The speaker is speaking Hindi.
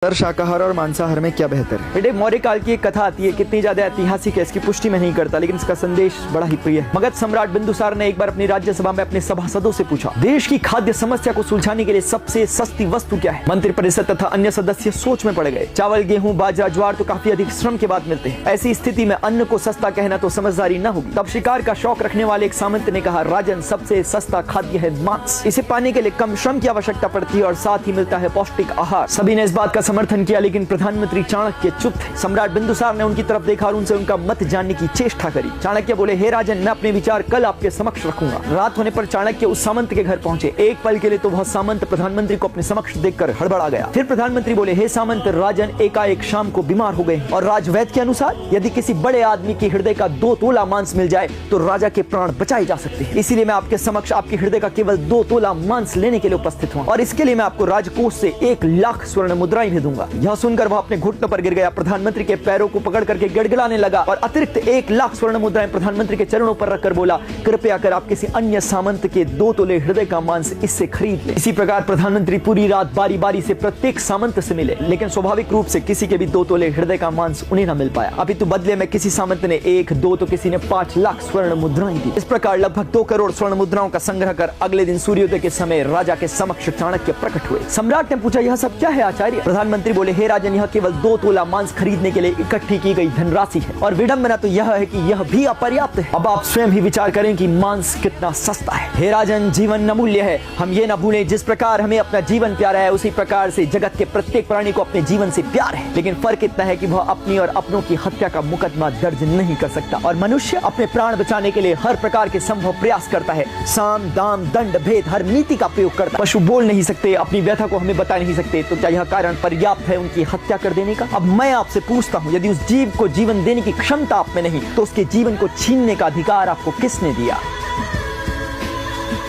सर, शाकाहार और मांसाहार में क्या बेहतर है? बेटे, मौर्य काल की एक कथा आती है, कितनी ज्यादा ऐतिहासिक है इसकी पुष्टि मैं नहीं करता, लेकिन इसका संदेश बड़ा ही प्रिय है। मगध सम्राट बिंदुसार ने एक बार अपनी राज्यसभा में अपने सभासदों से पूछा, देश की खाद्य समस्या को सुलझाने के लिए सबसे सस्ती वस्तु क्या है? मंत्रिपरिषद तथा अन्य सदस्य सोच में पड़ गए। चावल, गेहूं, बाजरा, ज्वार तो काफी अधिक श्रम के बाद मिलते हैं। ऐसी स्थिति में अन्न को सस्ता कहना तो समझदारी न होगी। तब शिकार का शौक रखने वाले एक सामंत ने कहा, राजन, सबसे सस्ता खाद्य है मांस। इसे पाने के लिए कम श्रम की आवश्यकता पड़ती है और साथ ही मिलता है पौष्टिक आहार। सभी ने इस बात का समर्थन किया, लेकिन प्रधानमंत्री चाणक्य चुप थे। सम्राट बिंदुसार ने उनकी तरफ देखा और उनसे उनका मत जानने की चेष्टा करी। चाणक्य बोले, हे राजन, मैं अपने विचार कल आपके समक्ष रखूंगा। रात होने पर चाणक्य उस सामंत के घर पहुंचे। एक पल के लिए तो वह सामंत प्रधानमंत्री को अपने समक्ष देखकर हड़बड़ा गया। फिर प्रधानमंत्री बोले, हे सामंत, राजन एकाएक शाम को बीमार हो गए और राजवैद्य के अनुसार यदि किसी बड़े आदमी के हृदय का 2 तोला मांस मिल जाए तो राजा के प्राण बचाए जा सकते हैं। इसीलिए मैं आपके समक्ष आपके हृदय का केवल 2 तोला मांस लेने के लिए उपस्थित हूँ और इसके लिए मैं आपको राजकोष से 1 लाख स्वर्ण मुद्राएं भी दूंगा। यह सुनकर वह अपने घुटनों पर गिर गया, प्रधानमंत्री के पैरों को पकड़ करके गिड़गिड़ाने लगा और अतिरिक्त 1 लाख स्वर्ण मुद्राएं प्रधानमंत्री के चरणों पर रखकर बोला, कृपया कर आप किसी अन्य सामंत के 2 तोले हृदय का मांस इससे खरीद ले। इसी प्रकार प्रधानमंत्री पूरी रात बारी बारी से प्रत्येक सामंत से मिले, लेकिन स्वाभाविक रूप से किसी के भी 2 तोले हृदय का मांस उन्हें न मिल पाया। अभी तो बदले में किसी सामंत ने 1, 2 तो किसी ने 5 लाख स्वर्ण मुद्राएं दी। इस प्रकार लगभग 2 करोड़ स्वर्ण मुद्राओं का संग्रह कर अगले दिन सूर्योदय के समय राजा के समक्ष चाणक्य प्रकट हुए। सम्राट ने पूछा, यह सब क्या है आचार्य? प्रधानमंत्री बोले, हे राजन, यह केवल 2 तोला मांस खरीदने के लिए इकट्ठी की गई धनराशि है और विडंबना तो यह है कि यह भी अपर्याप्त है। अब आप स्वयं ही विचार करें कि मांस कितना सस्ता है। हे राजन, जीवन अमूल्य है। हम ये न भूलें, जिस प्रकार हमें अपना जीवन प्यारा है उसी प्रकार से जगत के प्रत्येक प्राणी को अपने जीवन से प्यार है। लेकिन फर्क इतना है कि वह अपनी और अपनों की हत्या का मुकदमा दर्ज नहीं कर सकता और मनुष्य अपने प्राण बचाने के लिए हर प्रकार के संभव प्रयास करता है। साम, दाम, दंड, भेद, हर नीति का प्रयोग करता है। पशु बोल नहीं सकते, अपनी व्यथा को हमें बता नहीं सकते, तो क्या यह कारण पर्याप्त है उनकी हत्या कर देने का? अब मैं आपसे पूछता हूं, यदि उस जीव को जीवन देने की क्षमता आप में नहीं तो उसके जीवन को छीनने का अधिकार आपको किसने दिया?